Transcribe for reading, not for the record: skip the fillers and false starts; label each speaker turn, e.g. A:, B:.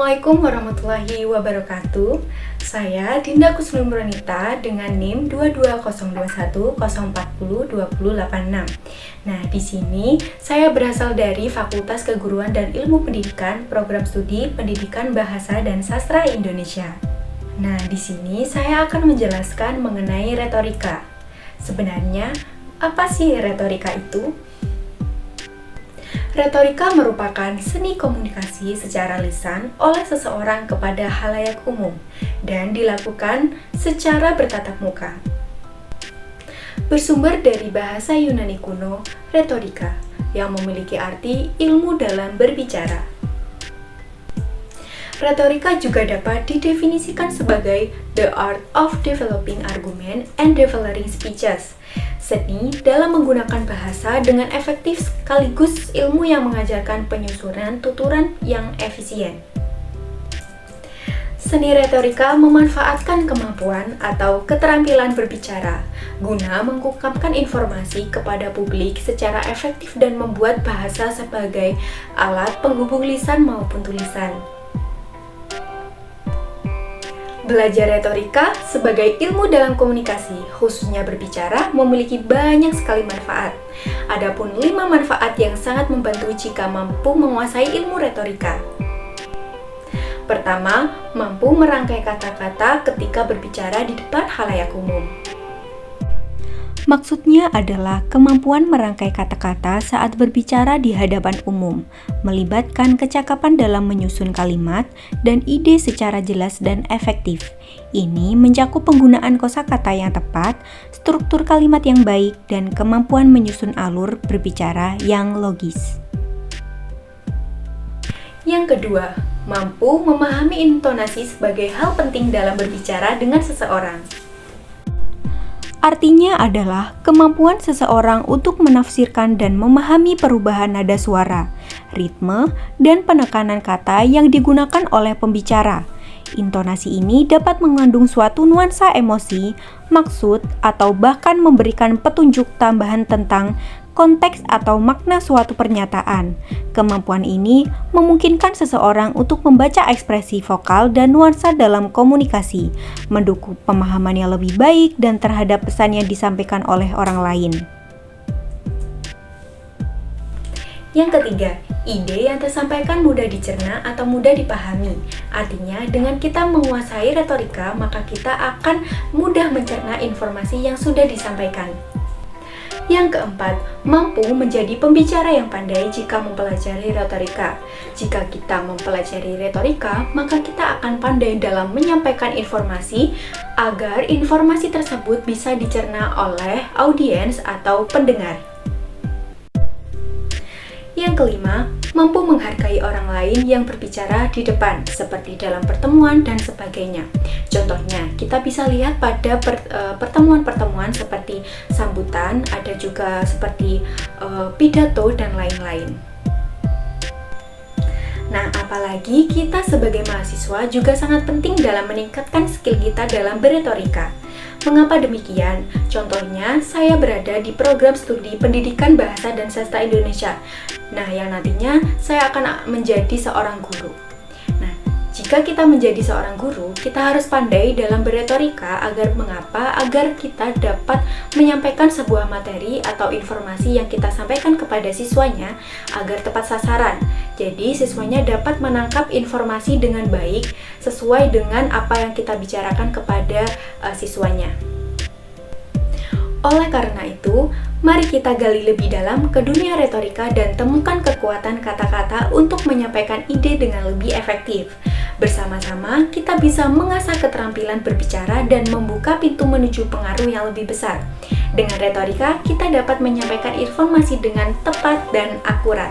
A: Assalamualaikum warahmatullahi wabarakatuh. Saya Dinda Kusnumronita dengan NIM 2202104020086. Nah, di sini saya berasal dari Fakultas Keguruan dan Ilmu Pendidikan, Program Studi Pendidikan Bahasa dan Sastra Indonesia. Nah, di sini saya akan menjelaskan mengenai retorika. Sebenarnya, apa sih retorika itu? Retorika merupakan seni komunikasi secara lisan oleh seseorang kepada khalayak umum dan dilakukan secara bertatap muka. Bersumber dari bahasa Yunani kuno, retorika, yang memiliki arti ilmu dalam berbicara. Retorika juga dapat didefinisikan sebagai the art of developing argument and delivering speeches, seni dalam menggunakan bahasa dengan efektif sekaligus ilmu yang mengajarkan penyusunan tuturan yang efisien. Seni retorika memanfaatkan kemampuan atau keterampilan berbicara guna mengungkapkan informasi kepada publik secara efektif dan membuat bahasa sebagai alat penghubung lisan maupun tulisan. Belajar retorika sebagai ilmu dalam komunikasi, khususnya berbicara, memiliki banyak sekali manfaat. Adapun 5 manfaat yang sangat membantu jika mampu menguasai ilmu retorika. Pertama, mampu merangkai kata-kata ketika berbicara di depan khalayak umum. Maksudnya adalah kemampuan merangkai kata-kata saat berbicara di hadapan umum, melibatkan kecakapan dalam menyusun kalimat dan ide secara jelas dan efektif. Ini mencakup penggunaan kosakata yang tepat, struktur kalimat yang baik, dan kemampuan menyusun alur berbicara yang logis. Yang kedua, mampu memahami intonasi sebagai hal penting dalam berbicara dengan seseorang. Artinya adalah kemampuan seseorang untuk menafsirkan dan memahami perubahan nada suara, ritme, dan penekanan kata yang digunakan oleh pembicara. Intonasi ini dapat mengandung suatu nuansa emosi, maksud, atau bahkan memberikan petunjuk tambahan tentang konteks atau makna suatu pernyataan. Kemampuan ini memungkinkan seseorang untuk membaca ekspresi vokal dan nuansa dalam komunikasi, mendukung pemahaman yang lebih baik dan terhadap pesan yang disampaikan oleh orang lain. Yang ketiga, ide yang tersampaikan mudah dicerna atau mudah dipahami. Artinya, dengan kita menguasai retorika, maka kita akan mudah mencerna informasi yang sudah disampaikan. Yang keempat, mampu menjadi pembicara yang pandai jika mempelajari retorika. Jika kita mempelajari retorika, maka kita akan pandai dalam menyampaikan informasi agar informasi tersebut bisa dicerna oleh audiens atau pendengar. Yang kelima, mampu menghargai orang lain yang berbicara di depan, seperti dalam pertemuan dan sebagainya. Contohnya, kita bisa lihat pada pertemuan-pertemuan seperti sambutan, ada juga seperti pidato, dan lain-lain. Nah, apalagi kita sebagai mahasiswa juga sangat penting dalam meningkatkan skill kita dalam berretorika. Mengapa demikian? Contohnya, saya berada di program studi Pendidikan Bahasa dan Sastra Indonesia. Nah, yang nantinya saya akan menjadi seorang guru. Nah, jika kita menjadi seorang guru, kita harus pandai dalam berretorika agar kita dapat menyampaikan sebuah materi atau informasi yang kita sampaikan kepada siswanya agar tepat sasaran. Jadi, siswanya dapat menangkap informasi dengan baik sesuai dengan apa yang kita bicarakan kepada siswanya. Oleh karena itu, mari kita gali lebih dalam ke dunia retorika dan temukan kekuatan kata-kata untuk menyampaikan ide dengan lebih efektif. Bersama-sama, kita bisa mengasah keterampilan berbicara dan membuka pintu menuju pengaruh yang lebih besar. Dengan retorika, kita dapat menyampaikan informasi dengan tepat dan akurat.